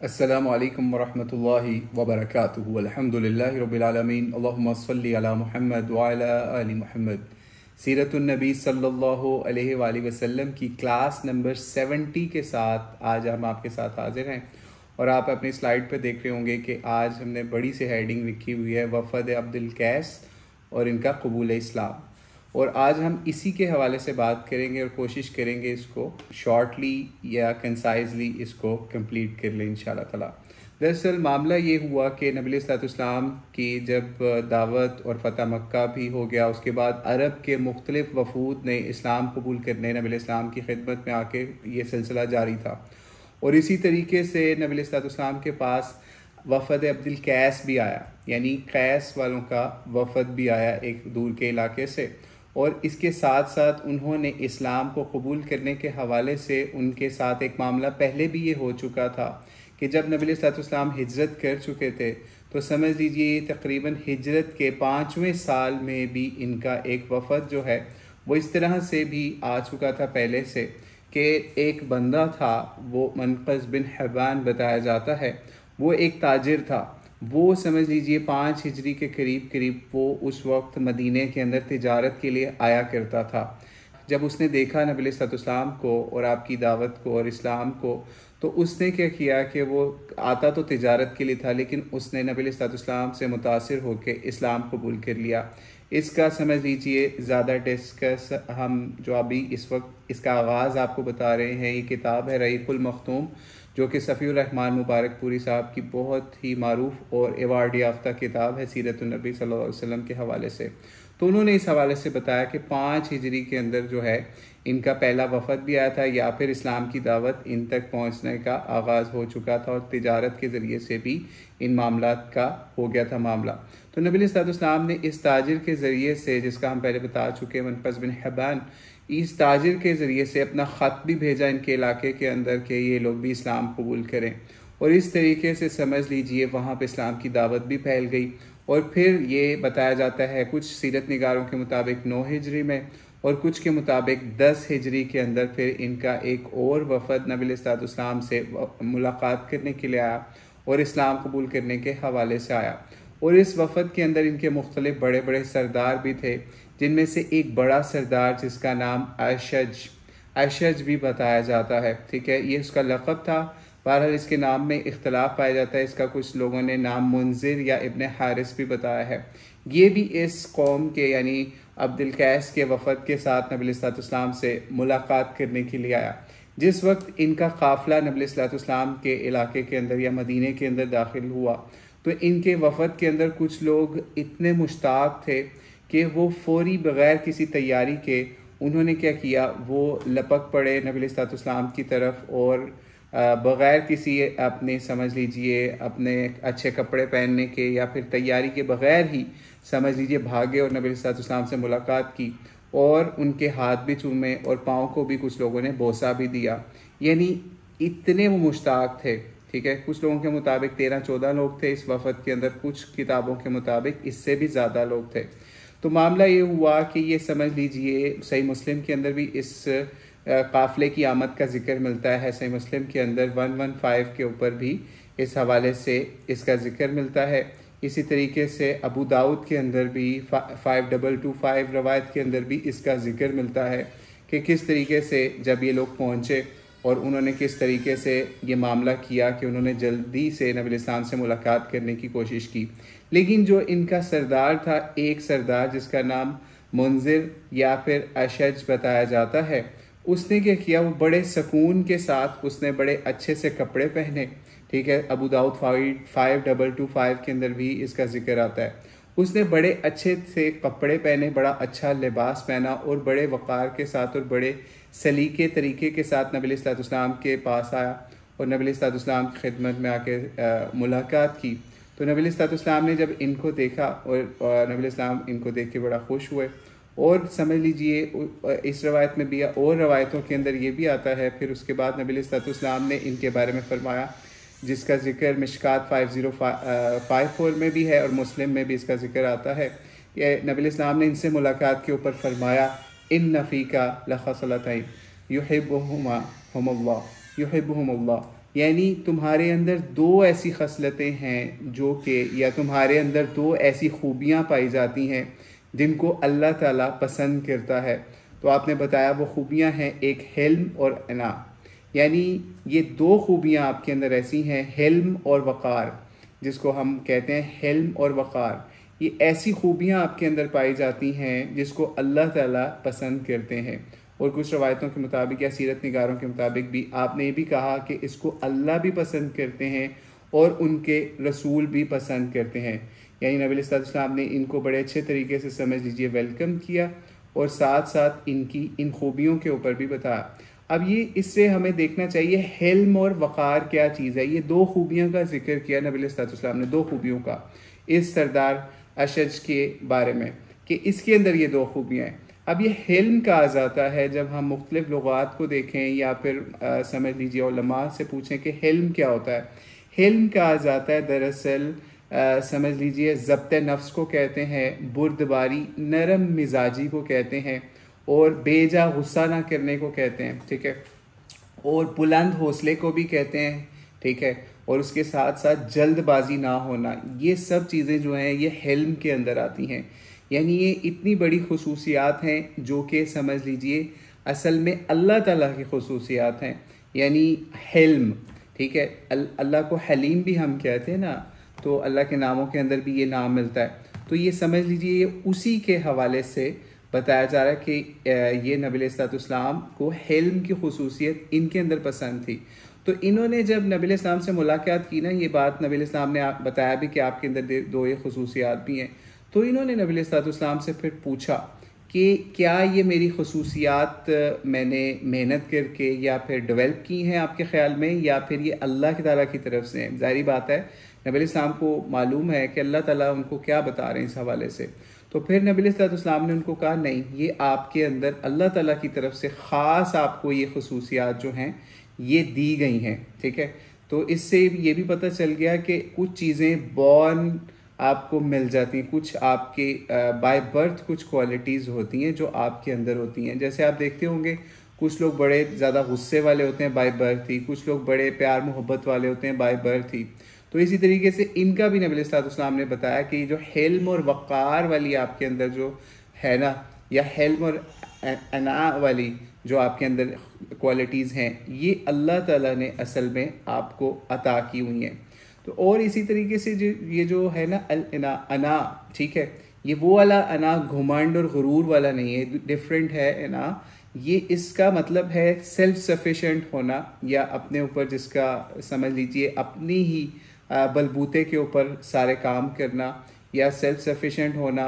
अस्सलामु अलैकुम वरहमतुल्लाहि वबरकातुहु अल्हम्दुलिल्लाहि रब्बिल आलमीन अल्लाहुम्मा सल्लि अला मुहम्मद व अला आलि मुहम्मद। सीरतुन नबी सल्लल्लाहु अलैहि वसल्लम की क्लास नंबर 70 के साथ आज हम आपके साथ हाजिर हैं और आप अपनी स्लाइड पर देख रहे होंगे कि आज हमने बड़ी सी हेडिंग लिखी हुई है वफ़द अब्दुल कैस और इनका कबूल इस्लाम। और आज हम इसी के हवाले से बात करेंगे और कोशिश करेंगे इसको शॉर्टली या कंसाइजली इसको कंप्लीट कर लें इंशाल्लाह ताला। दरअसल मामला ये हुआ कि नबी इस्लाम की जब दावत और फ़तह मक्का भी हो गया, उसके बाद अरब के मुख्तलिफ़ वफूद ने इस्लाम कबूल करने नबी इस्लाम की खिदमत में आके ये सिलसिला जारी था। और इसी तरीके से नबी इस्लाम के पास वफ़द अब्दुल कैस भी आया, यानी कैस वालों का वफ़द भी आया एक दूर के इलाके से। और इसके साथ साथ उन्होंने इस्लाम को कबूल करने के हवाले से उनके साथ एक मामला पहले भी ये हो चुका था कि जब नबी इस्लाम हिजरत कर चुके थे तो समझ लीजिए तकरीबन हिजरत के 5वें साल में भी इनका एक वफ़द जो है वो इस तरह से भी आ चुका था पहले से कि एक बंदा था, वो मनक़स बिन हिबान बताया जाता है, वो एक ताजिर था। वो समझ लीजिए 5 हिजरी के करीब वो उस वक्त मदीने के अंदर तिजारत के लिए आया करता था। जब उसने देखा नबी इस्लाम को और आपकी दावत को और इस्लाम को, तो उसने क्या किया कि वो आता तो तिजारत के लिए था लेकिन उसने नबी इस्लाम से मुतासिर होकर इस्लाम कबूल कर लिया। इसका समझ लीजिए ज़्यादा डिस्कस हम जो अभी इस वक्त इसका आगाज़ आपको बता रहे हैं, ये किताब है रईक़ुल मख्तूम, जो कि सफ़ीउर रहमान मुबारकपुरी साहब की बहुत ही मारूफ और एवार्ड याफ्ता किताब है सीरतुन नबी सल्लल्लाहु अलैहि वसल्लम के हवाले से। तो उन्होंने इस हवाले से बताया कि 5 हिजरी के अंदर जो है इनका पहला वफ़द भी आया था, या फिर इस्लाम की दावत इन तक पहुंचने का आगाज़ हो चुका था और तिजारत के ज़रिए से भी इन मामलात का हो गया था मामला। तो नबी इस्लाम ने इस ताजिर के ज़रिए से, जिसका हम पहले बता चुके मनक़स बिन हिबान, इस ताजिर के ज़रिए से अपना ख़त भी भेजा इनके इलाके के अंदर कि ये लोग भी इस्लाम कबूल करें। और इस तरीके से समझ लीजिए वहाँ पर इस्लाम की दावत भी फैल गई। और फिर ये बताया जाता है कुछ सीरत निगारों के मुताबिक 9 हिजरी में और कुछ के मुताबिक 10 हिजरी के अंदर फिर इनका एक और वफ़द नबी इस्लाम से मुलाकात करने के लिए आया और इस्लाम कबूल करने के हवाले से आया। और इस वफ़द के अंदर इनके मुख्तलिफ बड़े बड़े सरदार भी थे, जिनमें से एक बड़ा सरदार जिसका नाम अशज भी बताया जाता है। ठीक है, ये उसका लक़ब था। बहरहाल इसके नाम में इख्तलाफ पाया जाता है, इसका कुछ लोगों ने नाम मुंजिर या इब्न हारिस भी बताया है। ये भी इस कौम के यानी अब्दुल कैस के वफ़द के साथ नबी इस्लाम से मुलाकात करने के लिए आया। जिस वक्त इनका काफ़िला नबी इस्लाम के इलाके के अंदर या मदीने के अंदर दाखिल हुआ तो इनके वफ़द के अंदर कुछ लोग इतने मुश्ताक थे कि वो फौरी बग़ैर किसी तैयारी के उन्होंने क्या किया, वो लपक पड़े नबी इस्लाम की तरफ और बग़ैर किसी अपने समझ लीजिए अपने अच्छे कपड़े पहनने के या फिर तैयारी के बग़ैर ही समझ लीजिए भागे और नबी इस्लाम से मुलाकात की और उनके हाथ भी चूमे और पाँव को भी कुछ लोगों ने बोसा भी दिया। यानी इतने वो मुश्ताक थे। ठीक है, कुछ लोगों के मुताबिक 13-14 लोग थे इस वफ़द के अंदर, कुछ किताबों के मुताबिक इससे भी ज़्यादा लोग थे। तो मामला ये हुआ कि ये समझ लीजिए सही मुस्लिम के अंदर भी इस काफ़िले की आमद का ज़िक्र मिलता है। सही मुस्लिम के अंदर 115 के ऊपर भी इस हवाले से इसका ज़िक्र मिलता है। इसी तरीके से अबू दाऊद के अंदर भी 5225 रवायत के अंदर भी इसका ज़िक्र मिलता है कि किस तरीके से जब ये लोग पहुँचे और उन्होंने किस तरीके से ये मामला किया कि उन्होंने जल्दी से नबी इस्लाम से मुलाकात करने की कोशिश की। लेकिन जो इनका सरदार था, एक सरदार जिसका नाम मुंजिर या फिर अशज बताया जाता है, उसने क्या किया, वो बड़े सुकून के साथ उसने बड़े अच्छे से कपड़े पहने। ठीक है, अबू दाऊद 5225 के अंदर भी इसका जिक्र आता है। उसने बड़े अच्छे से कपड़े पहने, बड़ा अच्छा लिबास पहना और बड़े वक़ार के साथ और बड़े सलीके तरीके के साथ नबी इस्लाम के पास आया और नबी इस्लाम की खिदमत में आके मुलाकात की। तो नबी इस्लाम ने जब इनको देखा और नबी इस्लाम इनको देख के बड़ा खुश हुए। और समझ लीजिए इस रवायत में भी और रवायतों के अंदर ये भी आता है। फिर उसके बाद नबी इस्लाम ने इनके बारे में फरमाया, जिसका ज़िक्र मिशकात 5054 में भी है और मुस्लिम में भी इसका ज़िक्र आता है कि नबी इस्लाम ने इनसे मुलाकात के ऊपर फरमाया, इन नफ़ीका लखसलतैन युहिब्बुहुमुल्लाह यानी तुम्हारे अंदर दो ऐसी खसलतें हैं जो कि, या तुम्हारे अंदर दो ऐसी खूबियाँ पाई जाती हैं जिनको अल्लाह ताला पसंद करता है। तो आपने बताया वो खूबियाँ हैं, एक हिल्म और अना, यानी ये दो खूबियाँ आपके अंदर ऐसी हैं, हिल्म और वक़ार, जिसको हम कहते हैं हिल्म और वक़ार। ये ऐसी खूबियाँ आपके अंदर पाई जाती हैं जिसको अल्लाह ताला पसंद करते हैं। और कुछ रवायतों के मुताबिक या सीरत निगारों के मुताबिक भी आपने ये भी कहा कि इसको अल्लाह भी पसंद करते हैं और उनके रसूल भी पसंद करते हैं। यानी नबी सल्लल्लाहु अलैहि वसल्लम ने इनको बड़े अच्छे तरीके से समझ लीजिए वेलकम किया और साथ साथ इनकी इन खूबियों के ऊपर भी बताया। अब ये इससे हमें देखना चाहिए हिल्म और वक़ार क्या चीज़ है। ये दो खूबियों का जिक्र किया नबी सल्लल्लाहु अलैहि वसल्लम ने, दो खूबियों का इस सरदार अशज के बारे में कि इसके अंदर ये दो खूबियाँ हैं। अब ये हिल्म कहा जाता है जब हम मुख्तलिफ लुगात को देखें या फिर समझ लीजिए उलमा से पूछें कि हिल्म क्या होता है। हिल्म कहा जाता है दरअसल समझ लीजिए ज़ब्त नफ्स को कहते हैं, बुर्दबारी, नरम मिजाजी को कहते हैं और बेजा गुस्सा ना करने को कहते हैं, ठीक है, और बुलंद हौसले को भी कहते हैं, ठीक है, और उसके साथ साथ जल्दबाजी ना होना। ये सब चीज़ें जो हैं ये हिल्म के अंदर आती हैं। यानी ये इतनी बड़ी खुसूसियात हैं जो कि समझ लीजिए असल में अल्लाह ताला की खुसूसियात हैं। यानी हिल्म, ठीक है, अल्लाह को हलीम भी हम कहते हैं ना, तो अल्लाह के नामों के अंदर भी ये नाम मिलता है। तो ये समझ लीजिए ये उसी के हवाले से बताया जा रहा है कि ये नबी अलैहिस्सलाम को हिल्म की खुसूसियत इनके अंदर पसंद थी। तो इन्होंने जब नबी अलैहिस्सलाम से मुलाकात की ना, ये बात नबी अलैहिस्सलाम ने बताया भी कि आपके अंदर दो ये खुसूसियात भी हैं। तो इन्होंने नबी अलैहिस्सलाम से फिर पूछा कि क्या ये मेरी खुसूसियात मैंने मेहनत करके या फिर डेवलप की हैं आपके ख़्याल में, या फिर ये अल्लाह की ताला की तरफ से हैं। ज़ाहिर बात है नबी अलैहिस्सलाम को मालूम है कि अल्लाह ताला उनको क्या बता रहे हैं इस हवाले से। तो फिर नबी अलैहिस्सलाम ने उनको कहा नहीं, ये आपके अंदर अल्लाह ताला की तरफ से ख़ास आपको ये खुसूसियात जो हैं ये दी गई हैं, ठीक है। तो इससे ये भी पता चल गया कि कुछ चीज़ें बॉर्न आपको मिल जाती हैं, कुछ आपके बाय बर्थ कुछ क्वालिटीज़ होती हैं जो आपके अंदर होती हैं। जैसे आप देखते होंगे कुछ लोग बड़े ज़्यादा गुस्से वाले होते हैं बाय बर्थ ही, कुछ लोग बड़े प्यार मोहब्बत वाले होते हैं बाय बर्थ ही। तो इसी तरीके से इनका भी नबी अलैहिस्सलाम ने बताया कि जो हिल्म और वक़ार वाली आपके अंदर जो है ना, या हिल्म और अना वाली जो आपके अंदर क्वालिटीज़ हैं, ये अल्लाह ताला ने असल में आपको अता की हुई हैं। तो और इसी तरीके से ये जो है ना अना, ठीक है, ये वो वाला अना घुमंड और गुरूर वाला नहीं है, डिफरेंट है अना। ये इसका मतलब है सेल्फ सफिशेंट होना, या अपने ऊपर जिसका समझ लीजिए अपनी ही बलबूते के ऊपर सारे काम करना, या सेल्फ सफिशेंट होना,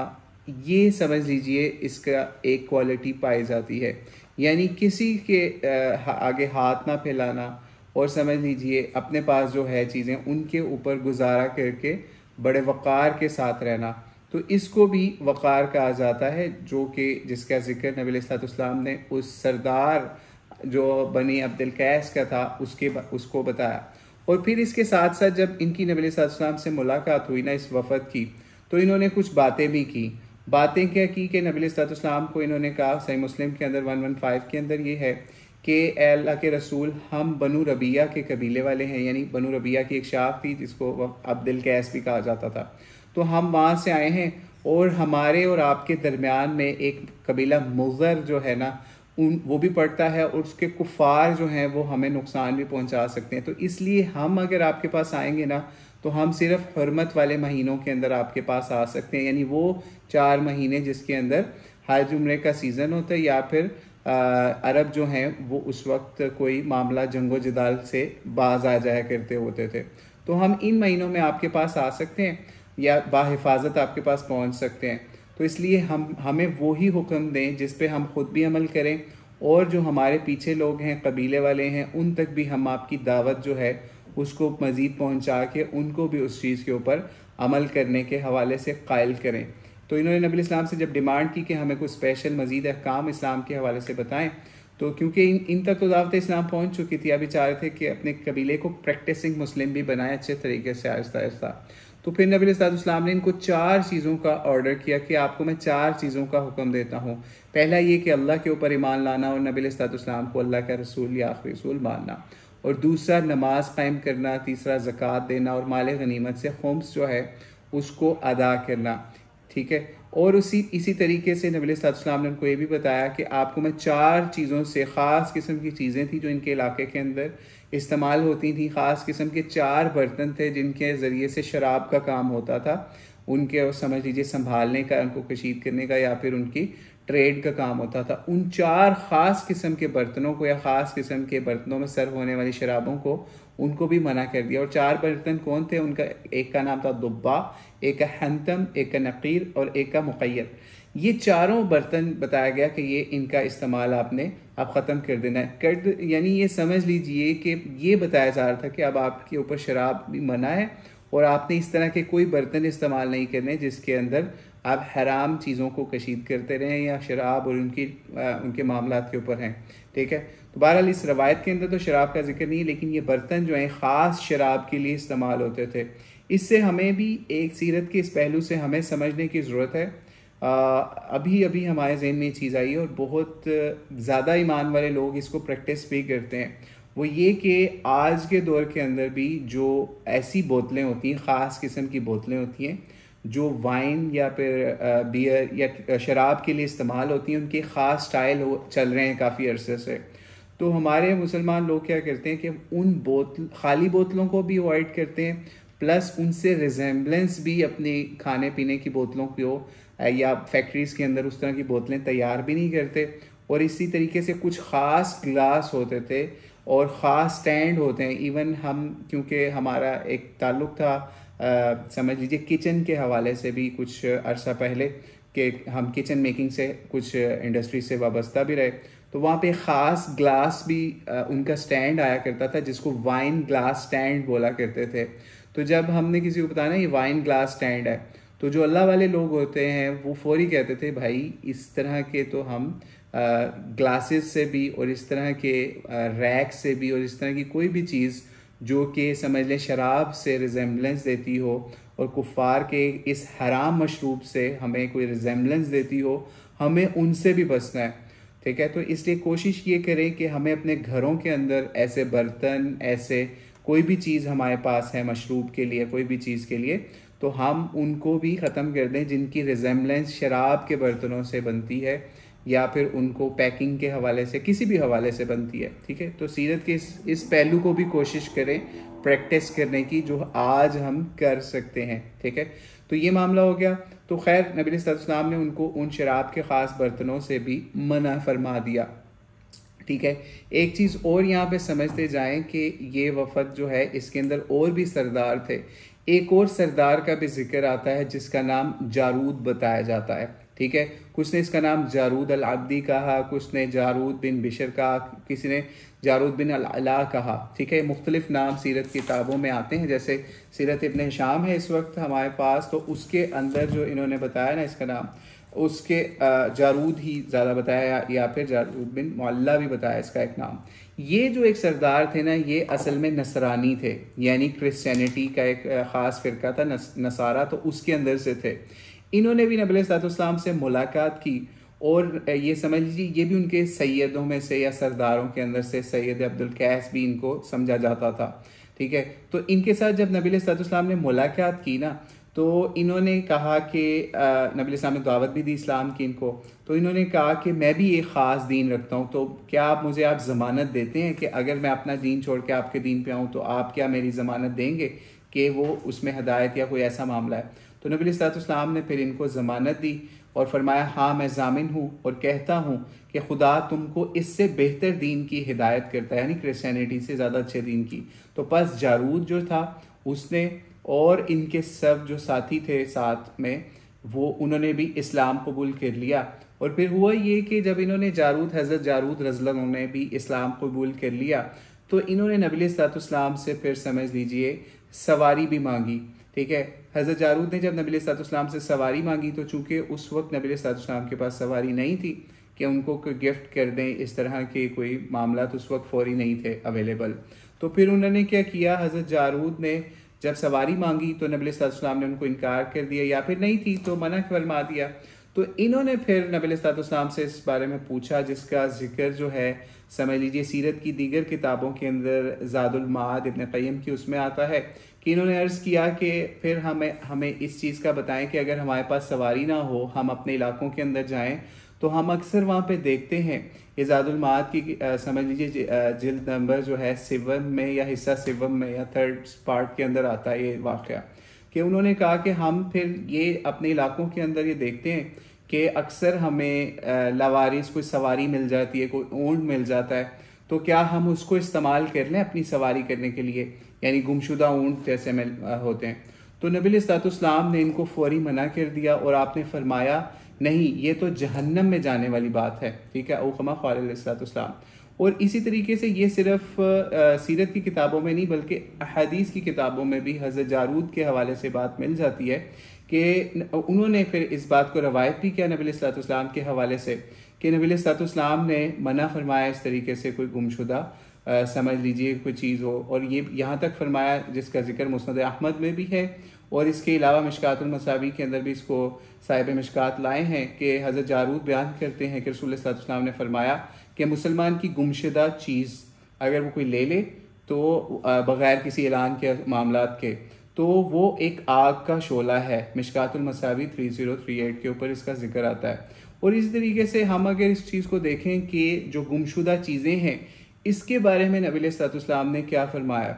ये समझ लीजिए इसका एक क्वालिटी पाई जाती है। यानी किसी के आगे हाथ ना फैलाना, और समझ लीजिए अपने पास जो है चीज़ें उनके ऊपर गुजारा करके बड़े वक़ार के साथ रहना। तो इसको भी वक़ार कहा जाता है, जो कि जिसका ज़िक्र नबी अलैहिस्सलाम ने उस सरदार जो बनी अब्दुल कैस का था उसको बताया। और फिर इसके साथ साथ जब इनकी नबी अलैहिस्सलाम से मुलाकात हुई ना इस वफ़द की, तो इन्होंने कुछ बातें भी की। बातें क्या की कि नबी अलैहिस्सलाम को इन्होंने कहा, सही मुस्लिम के अंदर 115 के अंदर ये है कि अल्लाह के रसूल, हम बनु रबिया के कबीले वाले हैं। यानी बनु रबिया की एक शाख थी जिसको अब्दुल कैस भी कहा जाता था। तो हम वहाँ से आए हैं और हमारे और आपके दरमियान में एक कबीला मुज़र जो है ना वो भी पड़ता है, और उसके कुफ़ार जो हैं वो हमें नुकसान भी पहुँचा सकते हैं। तो इसलिए हम अगर आपके पास आएंगे ना, तो हम सिर्फ हुर्मत वाले महीनों के अंदर आपके पास आ सकते हैं। यानी वो 4 महीने जिसके अंदर हज उम्रे का सीज़न होता है, या फिर अरब जो हैं वो उस वक्त कोई मामला जंगो जदाल से बाज आ जाया करते होते थे। तो हम इन महीनों में आपके पास आ सकते हैं या बाहिफाजत आपके पास पहुंच सकते हैं। तो इसलिए हमें वही हुक्म दें जिस पे हम खुद भी अमल करें, और जो हमारे पीछे लोग हैं कबीले वाले हैं उन तक भी हम आपकी दावत जो है उसको मज़ीद पहुंचा के उनको भी उस चीज़ के ऊपर अमल करने के हवाले से कायल करें। तो इन्होंने नबी इस्लाम से जब डिमांड की कि हमें कुछ स्पेशल मज़ीद अहकाम इस्लाम के हवाले से बताएं, तो क्योंकि इन तक तो दावत इस्लाम पहुंच चुकी थी, अभी चाह रहे थे कि अपने कबीले को प्रैक्टिसिंग मुस्लिम भी बनाए अच्छे तरीके से आहिस्ता आहिस्ता। तो फिर नबी इस्लाम ने इनको 4 चीज़ों का ऑर्डर किया कि आपको मैं 4 चीज़ों का हुक्म देता हूँ। पहला ये कि अल्लाह के ऊपर ईमान लाना और नबी इस्लाम को अल्लाह का रसूल या आखिरी रसूल मानना। और दूसरा नमाज कायम करना, तीसरा ज़कात देना और माल गनीमत से खुम्स जो है उसको अदा करना। ठीक है, और इसी तरीके से नबी सल्लल्लाहु ने उनको ये भी बताया कि आपको मैं 4 चीज़ों से, ख़ास किस्म की चीज़ें थी जो इनके इलाके के अंदर इस्तेमाल होती थी, ख़ास किस्म के 4 बर्तन थे जिनके ज़रिए से शराब का काम होता था, उनके समझ लीजिए संभालने का, उनको कशीद करने का या फिर उनकी ट्रेड का काम होता था। उन 4 ख़ास किस्म के बर्तनों को या ख़ास किस्म के बर्तनों में सर्व होने वाली शराबों को उनको भी मना कर दिया। और 4 बर्तन कौन थे उनका? एक का नाम था दुब्बा, एक का हंतम, एक का नक़ीर और एक का मुक़य्यद। ये चारों बर्तन बताया गया कि ये इनका इस्तेमाल आपने अब ख़त्म कर देना है। यानी ये समझ लीजिए कि ये बताया जा रहा था कि अब आपके ऊपर शराब भी मना है और आपने इस तरह के कोई बर्तन इस्तेमाल नहीं करने जिसके अंदर आप हराम चीज़ों को कशीद करते रहें या शराब और उनके मामलात के ऊपर हैं। ठीक है, तो बहरहाल इस रवायत के अंदर तो शराब का जिक्र नहीं है, लेकिन ये बर्तन जो हैं ख़ास शराब के लिए इस्तेमाल होते थे। इससे हमें भी एक सीरत के इस पहलू से हमें समझने की ज़रूरत है। अभी अभी हमारे जहन में ये चीज़ आई है और बहुत ज़्यादा ईमान वाले लोग इसको प्रैक्टिस भी करते हैं। वो ये कि आज के दौर के अंदर भी जो ऐसी बोतलें होती हैं, ख़ास किस्म की बोतलें होती हैं जो वाइन या फिर बियर या शराब के लिए इस्तेमाल होती हैं, उनके ख़ास स्टाइल चल रहे हैं काफ़ी अरसे से। तो हमारे मुसलमान लोग क्या करते हैं कि उन खाली बोतलों को भी अवॉइड करते हैं, प्लस उनसे रिजेम्बलेंस भी अपनी खाने पीने की बोतलों को या फैक्ट्रीज़ के अंदर उस तरह की बोतलें तैयार भी नहीं करते। और इसी तरीके से कुछ ख़ास गिलास होते थे और ख़ास स्टैंड होते हैं। इवन हम, क्योंकि हमारा एक ताल्लुक़ था समझ लीजिए किचन के हवाले से भी कुछ अरसा पहले कि हम किचन मेकिंग से कुछ इंडस्ट्री से वाबस्ता भी रहे, तो वहाँ पे ख़ास ग्लास भी उनका स्टैंड आया करता था जिसको वाइन ग्लास स्टैंड बोला करते थे। तो जब हमने किसी को बताया ना ये वाइन ग्लास स्टैंड है, तो जो अल्लाह वाले लोग होते हैं वो फौरी कहते थे भाई इस तरह के तो हम ग्लासेस से भी और इस तरह के रैक से भी और इस तरह की कोई भी चीज़ जो कि समझ लें शराब से रिजेम्बलेंस देती हो और कुफ़ार के इस हराम मशरूब से हमें कोई रिजेम्बलेंस देती हो, हमें उनसे भी बचना है। ठीक है, तो इसलिए कोशिश ये करें कि हमें अपने घरों के अंदर ऐसे बर्तन, ऐसे कोई भी चीज़ हमारे पास है मशरूब के लिए, कोई भी चीज़ के लिए, तो हम उनको भी ख़त्म कर दें जिनकी रिजेम्बलेंस शराब के बर्तनों से बनती है या फिर उनको पैकिंग के हवाले से, किसी भी हवाले से बनती है। ठीक है, तो सीरत के इस पहलू को भी कोशिश करें प्रैक्टिस करने की जो आज हम कर सकते हैं। ठीक है, तो ये मामला हो गया। तो खैर नबी सल्लल्लाहु ने उनको उन शराब के ख़ास बर्तनों से भी मना फरमा दिया। ठीक है, एक चीज़ और यहाँ पे समझते जाएं कि ये वफ़द जो है इसके अंदर और भी सरदार थे। एक और सरदार का भी जिक्र आता है जिसका नाम जारूद बताया जाता है। ठीक है, कुछ ने इसका नाम जारूद अल अब्दी कहा, कुछ ने जारूद बिन बिशर कहा, किसी ने जारूद बिन अल अला कहा। ठीक है, मुख्तलिफ नाम सीरत किताबों में आते हैं, जैसे सीरत इब्न हिशाम है इस वक्त हमारे पास, तो उसके अंदर जो इन्होंने बताया ना इसका नाम, उसके जारूद ही ज़्यादा बताया या फिर जारूद बिन मुअल्ला भी बताया इसका एक नाम। ये जो एक सरदार थे ना, ये असल में नसरानी थे, यानी क्रिश्चियनिटी का एक ख़ास फ़िरका था नसारा, तो उसके अंदर से थे। इन्होंने भी नबी सल्लल्लाहु से मुलाकात की और ये समझ लीजिए ये भी उनके सैयदों में से या सरदारों के अंदर से सैयद अब्दुल कैस भी इनको समझा जाता था। ठीक है, तो इनके साथ जब नबी सल्लल्लाहु ने मुलाकात की ना, तो इन्होंने कहा कि नबी सल्लल्लाहु ने दावत भी दी इस्लाम की इनको, तो इन्होंने कहा कि मैं भी एक ख़ास दीन रखता हूँ, तो क्या आप मुझे ज़मानत देते हैं कि अगर मैं अपना दीन छोड़ के आपके दीन पे आऊँ तो आप क्या मेरी ज़मानत देंगे कि वो उसमें हिदायत या कोई ऐसा मामला है। तो नबी सल्लल्लाहु ने फिर इनको ज़मानत दी और फरमाया हाँ मैं जामिन हूँ और कहता हूँ कि खुदा तुमको इससे बेहतर दीन की हिदायत करता है, यानी क्रिश्चियनिटी से ज़्यादा अच्छे दीन की। तो बस जारूद जो था उसने और इनके सब जो साथी थे साथ में वो उन्होंने भी इस्लाम कबूल कर लिया। और फिर हुआ ये कि जब इन्होंने हज़रत जारूद रज़ियल्लाहु अन्हु ने भी इस्लाम कबूल कर लिया, तो इन्होंने नबी सल्लल्लाहु से फिर समझ लीजिए सवारी भी मांगी। ठीक है, हज़रत जारूद ने जब नबी सल्लल्लाहु से सवारी मांगी, तो चूँकि उस वक्त नबी सल्लल्लाहु के पास सवारी नहीं थी कि उनको कोई गिफ्ट कर दें, इस तरह के कोई मामला तो उस वक्त फौरी नहीं थे अवेलेबल। तो फिर उन्होंने क्या किया, हज़रत जारूद ने जब सवारी मांगी तो नबी सल्लल्लाहु ने उनको इनकार कर दिया, या फिर नहीं थी तो मना फरमा दिया। तो इन्होंने फिर नबी अलैहिस्सलाम से इस बारे में पूछा, जिसका जिक्र जो है समझ लीजिए सीरत की दीगर किताबों के अंदर ज़ादुल माद इब्न क़य्यिम की उसमें आता है कि इन्होंने अर्ज़ किया कि फिर हमें इस चीज़ का बताएं कि अगर हमारे पास सवारी ना हो, हम अपने इलाकों के अंदर जाएं, तो हम अक्सर वहाँ पे देखते हैं ये ज़ादुल माद की समझ लीजिए जिल्द नंबर जो है 7 में या हिस्सा 7 में या 3rd पार्ट के अंदर आता है ये वाक़या, कि उन्होंने कहा कि हम फिर ये अपने इलाकों के अंदर ये देखते हैं कि अक्सर हमें लावारिस कोई सवारी मिल जाती है, कोई ऊँट मिल जाता है, तो क्या हम उसको इस्तेमाल कर लें अपनी सवारी करने के लिए, यानी गुमशुदा ऊँट जैसे में होते हैं। तो नबी अलैहिस्सलाम ने इनको फौरी मना कर दिया और आपने फरमाया नहीं, ये तो जहन्नम में जाने वाली बात है, ठीक है, औकमा क़ाल अलैहिस्सलाम। और इसी तरीके से ये सिर्फ सीरत की किताबों में नहीं बल्कि हदीस की किताबों में भी हज़रत जारूद के हवाले से बात मिल जाती है कि उन्होंने फिर इस बात को रवायत भी किया नबी अलैहिस्सलाम के हवाले से कि नबी अलैहिस्सलाम ने मना फरमाया इस तरीके से कोई गुमशुदा समझ लीजिए कोई चीज़ हो, और ये यहाँ तक फरमाया जिसका जिक्र मुस्नद अहमद में भी है, और इसके अलावा मिशकातुल मसाबी के अंदर भी इसको साहिब मिशकात लाए हैं कि हज़रत जारूद बयान करते हैं कि रसूल सल्लल्लाहु अलैहि वसल्लम ने फरमाया कि मुसलमान की गुमशुदा चीज़ अगर वो कोई ले ले तो बग़ैर किसी ऐलान के मामलात के, तो वो एक आग का शोला है। मिशकातुल मसाबी 3038 के ऊपर इसका जिक्र आता है। और इस तरीके से हम अगर इस चीज़ को देखें कि जो गुमशुदा चीज़ें हैं इसके बारे में नबी अलैहिस्सलाम ने क्या फरमाया,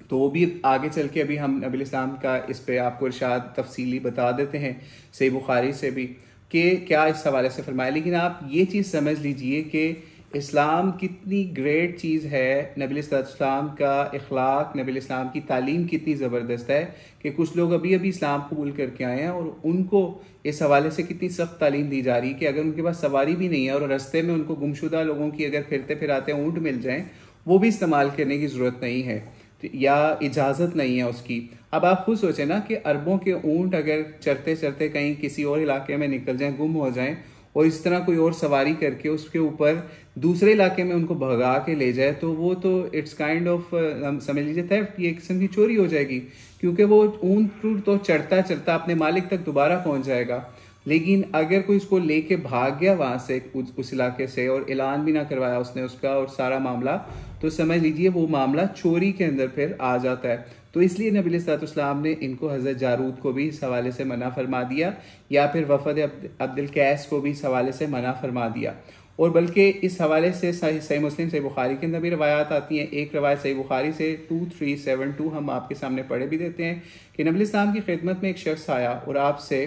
तो वो भी आगे चल के अभी हम नबी अलैहिस्सलाम का इस पे आपको इरशाद तफसीली बता देते हैं सही बुखारी से भी कि क्या इस हवाले से फरमाया। लेकिन आप ये चीज़ समझ लीजिए कि इस्लाम कितनी ग्रेट चीज़ है, नबी अलैहिस्सलाम का इखलाक, नबी अलैहिस्सलाम की तालीम कितनी ज़बरदस्त है कि कुछ लोग अभी अभी इस्लाम कबूल करके आए हैं और उनको इस हवाले से कितनी सख्त तालीम दी जा रही है कि अगर उनके पास सवारी भी नहीं है और रास्ते में उनको गुमशुदा लोगों की अगर फिरते फिराते ऊँट मिल जाएँ, वो भी इस्तेमाल करने की ज़रूरत नहीं है या इजाज़त नहीं है उसकी। अब आप खुद सोचें ना कि अरबों के ऊँट अगर चरते चरते कहीं किसी और इलाके में निकल जाएं, गुम हो जाएं, और इस तरह कोई और सवारी करके उसके ऊपर दूसरे इलाके में उनको भगा के ले जाए, तो वो तो इट्स काइंड ऑफ समझ लीजिए थेफ्ट, ये किस्म की चोरी हो जाएगी, क्योंकि वो ऊँट तो चढ़ता चढ़ता अपने मालिक तक दोबारा पहुँच जाएगा। लेकिन अगर कोई इसको लेके भाग गया वहाँ से उस इलाके से और ऐलान भी ना करवाया उसने उसका और सारा मामला, तो समझ लीजिए वो मामला चोरी के अंदर फिर आ जाता है। तो इसलिए नबी अलैहिस्सलाम ने इनको हज़रत जारूद को भी इस हवाले से मना फरमा दिया, या फिर वफ़द अब्दुल कैस को भी इस हवाले से मना फरमा दिया। और बल्कि इस हवाले से सही मुस्लिम सही बुखारी के अंदर भी रवायात आती हैं। एक रवायत सही बुखारी से 2372 हम आपके सामने पढ़े भी देते हैं कि नबी अलैहिस्सलाम की खिदमत में एक शख्स आया और आपसे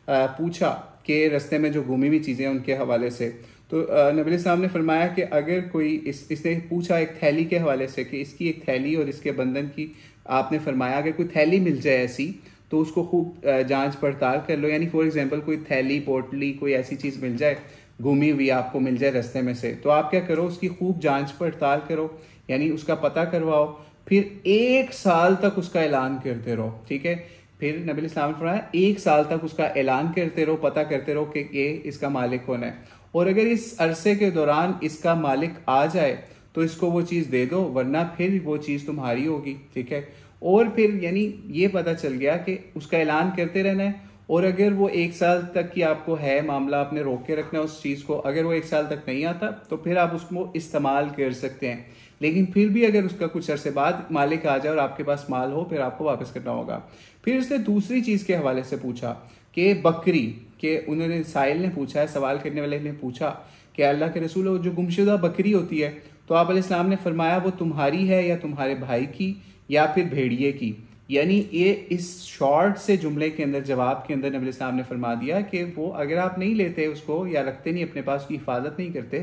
पूछा कि रास्ते में जो घूमी हुई चीज़ें उनके हवाले से, तो नबी अलैहिस्सलाम ने फरमाया कि अगर कोई इसने पूछा एक थैली के हवाले से कि इसकी एक थैली और इसके बंधन की, आपने फरमाया अगर कोई थैली मिल जाए ऐसी तो उसको खूब जांच पड़ताल कर लो, यानी फॉर एग्जांपल कोई थैली पोटली कोई ऐसी चीज़ मिल जाए घूमी हुई आपको मिल जाए रास्ते में से, तो आप क्या करो उसकी खूब जांच पड़ताल करो, यानी उसका पता करवाओ, फिर 1 साल तक उसका ऐलान करते रहो, ठीक है। फिर नबी अलैहिस्सलाम ने फरमाया 1 साल तक उसका ऐलान करते रहो, पता करते रहो कि ये इसका मालिक कौन है, और अगर इस अरसे के दौरान इसका मालिक आ जाए तो इसको वो चीज़ दे दो, वरना फिर वो चीज़ तुम्हारी होगी, ठीक है। और फिर यानी ये पता चल गया कि उसका ऐलान करते रहना है, और अगर वो 1 साल तक की आपको है मामला, आपने रोक के रखना है उस चीज़ को, अगर वो 1 साल तक नहीं आता तो फिर आप उसको इस्तेमाल कर सकते हैं। लेकिन फिर भी अगर उसका कुछ अरसे बाद मालिक आ जाए और आपके पास माल हो, फिर आपको वापस करना होगा। फिर उसने दूसरी चीज़ के हवाले से पूछा कि बकरी के, उन्होंने साइल ने पूछा है, सवाल करने वाले ने पूछा कि अल्लाह के रसूल जो गुमशुदा बकरी होती है, तो आप अलैहिस्सलाम ने फरमाया वो तुम्हारी है या तुम्हारे भाई की या फिर भेड़िए की। यानी ये इस शॉर्ट से जुमले के अंदर जवाब के अंदर नबी अलैहिस्सलाम ने फरमा दिया कि वो अगर आप नहीं लेते उसको या रखते नहीं अपने पास, उसकी हिफाजत नहीं करते,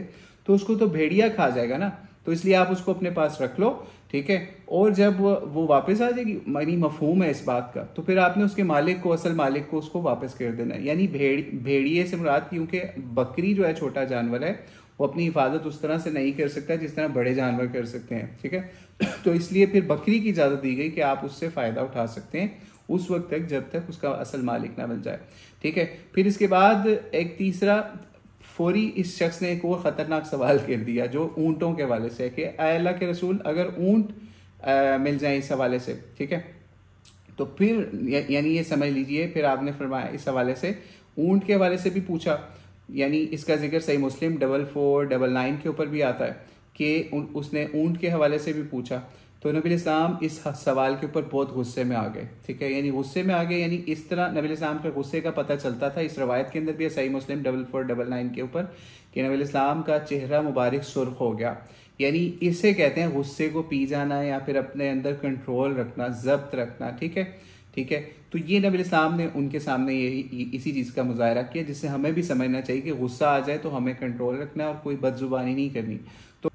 तो उसको तो भेड़िया खा जाएगा ना, तो इसलिए आप उसको अपने पास रख लो, ठीक है। और जब वो वापस आ जाएगी, यानी मफहूम है इस बात का, तो फिर आपने उसके मालिक को, असल मालिक को उसको वापस कर देना है। यानी भेड़िए से मुराद, क्योंकि बकरी जो है छोटा जानवर है, वो अपनी हिफाजत उस तरह से नहीं कर सकता जिस तरह बड़े जानवर कर सकते हैं, ठीक है। तो इसलिए फिर बकरी की इजाज़त दी गई कि आप उससे फ़ायदा उठा सकते हैं उस वक्त तक जब तक उसका असल मालिक ना मिल जाए, ठीक है। फिर इसके बाद एक तीसरा फौरी इस शख्स ने एक और ख़तरनाक सवाल कर दिया जो ऊँटों के हवाले से, कि अल्लाह के रसूल अगर ऊँट मिल जाए इस हवाले से, ठीक है, तो फिर यानी ये समझ लीजिए, फिर आपने फरमाया इस हवाले से ऊँट के हवाले से भी पूछा, यानी इसका जिक्र सही मुस्लिम 4499 के ऊपर भी आता है कि उसने ऊँट के हवाले से भी पूछा। तो नबी इस्लाम इस सवाल के ऊपर बहुत गुस्से में आ गए, ठीक है, यानी गुस्से में आ गए, यानी इस तरह नबी इस्लाम के गुस्से का पता चलता था। इस रवायत के अंदर भी सही मुस्लिम 4499 के ऊपर कि नबी इस्लाम का चेहरा मुबारक सुर्ख हो गया, यानी इसे कहते हैं गुस्से को पी जाना या फिर अपने अंदर कंट्रोल रखना, जब्त रखना, ठीक है, ठीक है। तो ये नबी इस्लाम ने उनके सामने ये इसी चीज़ का मुजाहरा किया, जिससे हमें भी समझना चाहिए कि गुस्सा आ जाए तो हमें कंट्रोल रखना है और कोई बदजुबानी नहीं करनी। तो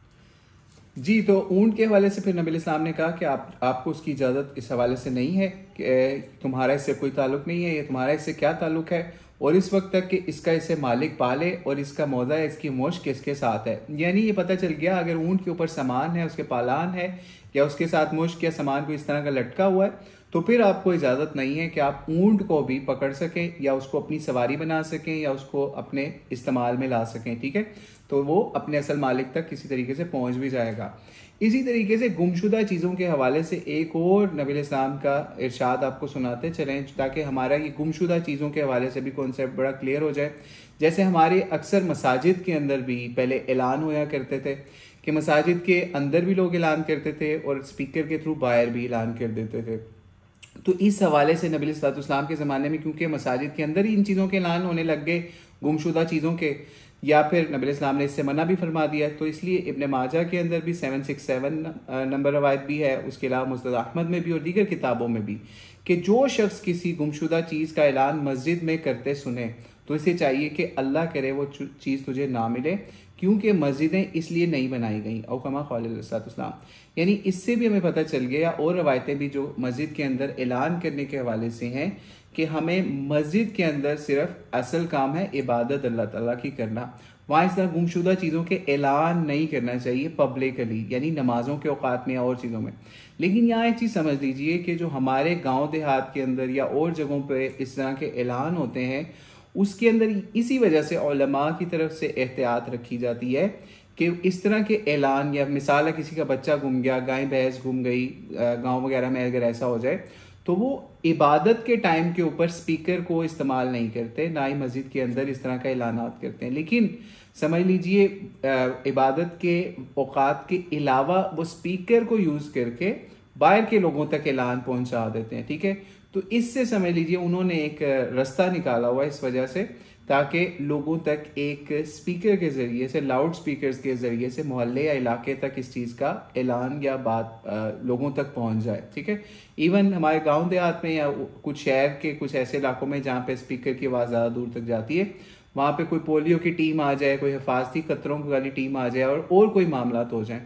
जी, तो ऊँट के हवाले से फिर नबी इस्लाम ने कहा कि आपको उसकी इजाज़त इस हवाले से नहीं है, कि तुम्हारा इससे कोई ताल्लुक़ नहीं है, ये तुम्हारा इससे क्या ताल्लुक़ है, और इस वक्त तक कि इसका इसे मालिक पाले और इसका मौजा है, इसकी मुश्क किसके साथ है। यानी ये पता चल गया अगर ऊँट के ऊपर सामान है, उसके पालान है या उसके साथ मुश्क या सामान को इस तरह का लटका हुआ है, तो फिर आपको इजाज़त नहीं है कि आप ऊँट को भी पकड़ सकें या उसको अपनी सवारी बना सकें या उसको अपने इस्तेमाल में ला सकें, ठीक है। तो वो अपने असल मालिक तक किसी तरीके से पहुँच भी जाएगा। इसी तरीके से गुमशुदा चीज़ों के हवाले से एक और नबी इस्लाम का इरशाद आपको सुनाते चलें, ताकि हमारा ये गुमशुदा चीज़ों के हवाले से भी कॉन्सेप्ट बड़ा क्लियर हो जाए। जैसे हमारे अक्सर मसाजिद के अंदर भी पहले ऐलान होया करते थे कि मसाजिद के अंदर भी लोग ऐलान करते थे और स्पीकर के थ्रू बाहर भी ऐलान कर देते थे। तो इस हवाले से नबी इस्लाम के ज़माने में क्योंकि मसाजिद के अंदर ही इन चीज़ों के ऐलान होने लग गए, गुमशुदा चीज़ों के, या फिर नबी इस्लाम ने इससे मना भी फरमा दिया, तो इसलिए इब्न माजा के अंदर भी 767 नंबर रवायत भी है, उसके अलावा मुस्नद अहमद में भी और दीगर किताबों में भी, कि जो शख्स किसी गुमशुदा चीज़ का ऐलान मस्जिद में करते सुने तो इसे चाहिए कि अल्लाह करे वो चीज़ तुझे ना मिले, क्योंकि मस्जिदें इसलिए नहीं बनाई गई, और कमा ख़ालिस्लाम। यानी इससे भी हमें पता चल गया, और रवायतें भी जो मस्जिद के अंदर ऐलान करने के हवाले से हैं कि हमें मस्जिद के अंदर सिर्फ असल काम है इबादत अल्लाह ताला की करना, वहाँ इस तरह गुमशुदा चीज़ों के ऐलान नहीं करना चाहिए पब्लिकली, यानी नमाज़ों के औकात में या और चीज़ों में। लेकिन यहाँ एक चीज़ समझ लीजिए कि जो हमारे गांव देहात के अंदर या और जगहों पे इस तरह के ऐलान होते हैं, उसके अंदर इसी वजह से उलमा की तरफ से एहतियात रखी जाती है कि इस तरह के ऐलान, या मिसाल है किसी का बच्चा गुम गया, गाय भैंस गुम गई गांव वगैरह में, अगर ऐसा हो जाए तो वो इबादत के टाइम के ऊपर स्पीकर को इस्तेमाल नहीं करते, ना ही मस्जिद के अंदर इस तरह का ऐलानात करते हैं। लेकिन समझ लीजिए इबादत के औकात के अलावा वो स्पीकर को यूज़ करके बाहर के लोगों तक ऐलान पहुंचा देते हैं, ठीक है। तो इससे समझ लीजिए उन्होंने एक रास्ता निकाला हुआ है इस वजह से, ताकि लोगों तक एक स्पीकर के ज़रिए से, लाउड स्पीकर्स के ज़रिए से मोहल्ले या इलाके तक इस चीज़ का ऐलान या बात लोगों तक पहुंच जाए, ठीक है। इवन हमारे गांव देहात में या कुछ शहर के कुछ ऐसे इलाकों में जहाँ पे स्पीकर की आवाज़ ज़्यादा दूर तक जाती है, वहाँ पे कोई पोलियो की टीम आ जाए, कोई हिफाजती कतरों वाली टीम आ जाए और कोई मामला हो जाए,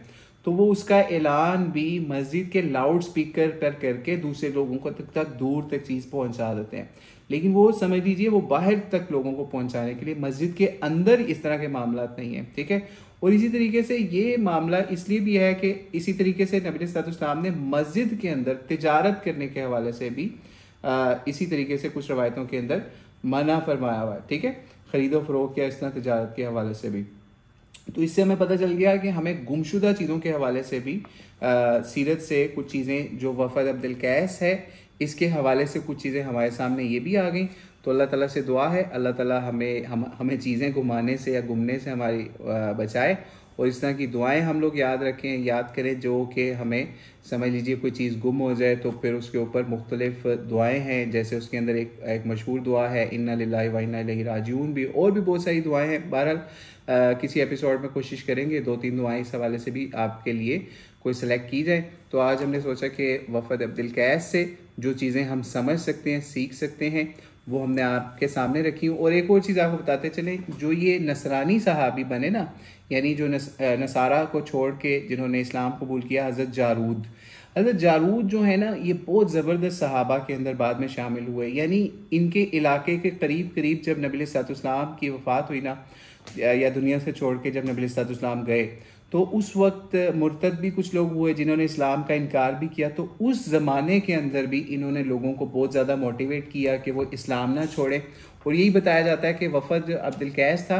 तो वो उसका ऐलान भी मस्जिद के लाउड स्पीकर पर करके दूसरे लोगों को तक दूर तक चीज़ पहुंचा देते हैं। लेकिन वो समझ लीजिए वो बाहर तक लोगों को पहुंचाने के लिए, मस्जिद के अंदर इस तरह के मामला नहीं है, ठीक है। और इसी तरीके से ये मामला इसलिए भी है कि इसी तरीके से नबी सल्लल्लाहु अलैहि वसल्लम ने मस्जिद के अंदर तिजारत करने के हवाले से भी इसी तरीके से कुछ रवायतों के अंदर मना फरमाया हुआ है, ठीक है, खरीदो फरोख्त या इस तरह तिजारत के हवाले से भी। तो इससे हमें पता चल गया कि हमें गुमशुदा चीज़ों के हवाले से भी सीरत से कुछ चीज़ें, जो वफ़द अब्दुल कैस है इसके हवाले से कुछ चीज़ें हमारे सामने ये भी आ गई। तो अल्लाह ताला से दुआ है अल्लाह ताला हमें चीज़ें घुमाने से या गुमने से हमारी बचाए, और इस तरह की दुआएं हम लोग याद रखें, याद करें, जो कि हमें समझ लीजिए कोई चीज़ गुम हो जाए तो फिर उसके ऊपर मुख्तलिफ दुआएं हैं, जैसे उसके अंदर एक मशहूर दुआ है इन्ना लिल्लाहि व इन्ना इलैहि राजिऊन भी, और भी बहुत सारी दुआएं हैं। बहरहाल किसी एपिसोड में कोशिश करेंगे 2-3 दुआएं इस हवाले से भी आपके लिए कोई सेलेक्ट की जाए। तो आज हमने सोचा कि वफ़द अब्दुल कैस से जो चीज़ें हम समझ सकते हैं, सीख सकते हैं, वो हमने आपके सामने रखी। और एक और चीज़ आपको बताते चलें, जो ये नसरानी सहाबी बने ना, यानी जो नसारा को छोड़ के जिन्होंने इस्लाम कबूल किया, हज़रत जारूद जो है ना, ये बहुत ज़बरदस्त सहाबा के अंदर बाद में शामिल हुए। यानी इनके इलाके के करीब करीब जब नबी सल्लल्लाहु की वफ़ात हुई ना, या दुनिया से छोड़ के जब नबी सल्लल्लाहु गए, तो उस वक्त मुर्तद भी कुछ लोग हुए जिन्होंने इस्लाम का इनकार भी किया। तो उस ज़माने के अंदर भी इन्होंने लोगों को बहुत ज़्यादा मोटिवेट किया कि वो इस्लाम ना छोड़े। और यही बताया जाता है कि वफ़द अब्दुल कैस था,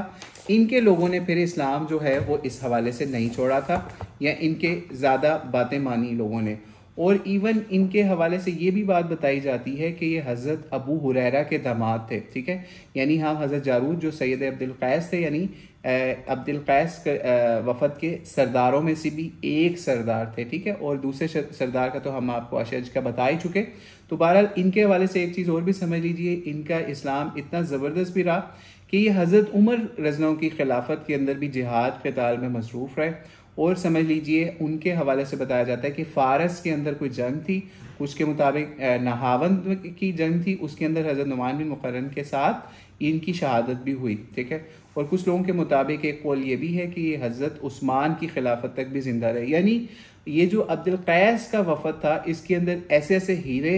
इनके लोगों ने फिर इस्लाम जो है वो इस हवाले से नहीं छोड़ा था, या इनके ज़्यादा बातें मानी लोगों ने। और इवन इनके हवाले से ये भी बात बताई जाती है कि ये हज़रत अबू हुरैरा के दामाद थे, ठीक है। यानी हम हज़रत जारूद जो सैयद अब्दुल कैस थे, यानी अब्दुल कैस वफ़द के सरदारों में से भी एक सरदार थे, ठीक है। और दूसरे सरदार का तो हम आपको अशज का बता ही चुके। तो बहरहाल इनके हवाले से एक चीज़ और भी समझ लीजिए, इनका इस्लाम इतना ज़बरदस्त भी रहा कि ये हज़रत उमर रज़नों की खिलाफत के अंदर भी जिहाद क़िताल में मसरूफ़ रहे। और समझ लीजिए उनके हवाले से बताया जाता है कि फ़ारस के अंदर कोई जंग थी, उसके मुताबिक नहावंद की जंग थी, उसके अंदर हज़रत नुमान बिन मुकर्रन के साथ इनकी शहादत भी हुई, ठीक है। और कुछ लोगों के मुताबिक एक कौल ये भी है कि ये हज़रत उस्मान की खिलाफत तक भी ज़िंदा रहे। यानी ये जो अब्दुल कैस का वफ़द था, इसके अंदर ऐसे ऐसे हीरे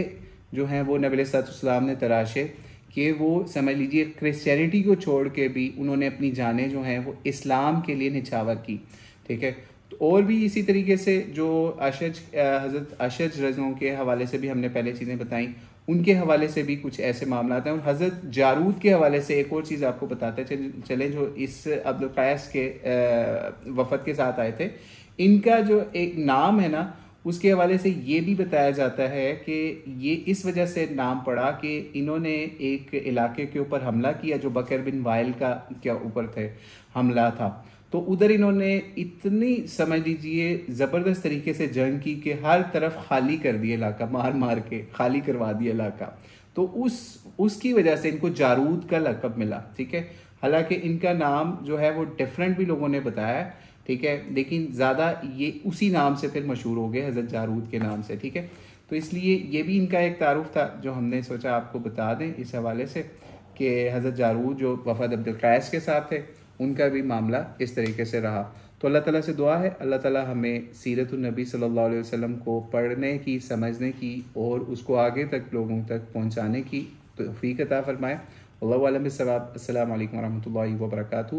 जो हैं वो नबी अलैहिस्सलाम ने तराशे कि वो समझ लीजिए क्रिश्चियनिटी को छोड़ के भी उन्होंने अपनी जानें जो हैं वो इस्लाम के लिए निछावर की, ठीक है। तो और भी इसी तरीके से जो हज़रत अशज रज़ों के हवाले से भी हमने पहले चीज़ें बताई, उनके हवाले से भी कुछ ऐसे मामला हैं। और हज़रत जारूद के हवाले से एक और चीज़ आपको बताते चले जो इस अब्दुल कैस के वफ़द के साथ आए थे, इनका जो एक नाम है ना, उसके हवाले से ये भी बताया जाता है कि ये इस वजह से नाम पड़ा कि इन्होंने एक इलाके के ऊपर हमला किया जो बकर बिन वाइल का क्या ऊपर थे हमला था। तो उधर इन्होंने इतनी समझ लीजिए ज़बरदस्त तरीके से जंग की कि हर तरफ खाली कर दिया इलाका, मार मार के खाली करवा दिया इलाका। तो उसकी वजह से इनको जारूद का लक़ब मिला, ठीक है। हालांकि इनका नाम जो है वो डिफरेंट भी लोगों ने बताया, ठीक है, लेकिन ज़्यादा ये उसी नाम से फिर मशहूर हो गए, हज़रत जारूद के नाम से, ठीक है। तो इसलिए ये भी इनका एक तारुफ था जो हमने सोचा आपको बता दें इस हवाले से कि हज़रत जारूद जो वफ़द अब्दुल कैस के साथ थे, उनका भी मामला इस तरीके से रहा। तो अल्लाह ताला से दुआ है अल्लाह ताला हमें सीरतुन नबी सल्लल्लाहु अलैहि वसल्लम को पढ़ने की, समझने की और उसको आगे तक लोगों तक पहुँचाने की तौफीक अता फ़रमाए। अल्लाहु अल्लम बिस्सवाब। अस्सलामु अलैकुम वरहमतुल्लाहि वबरकातुहू।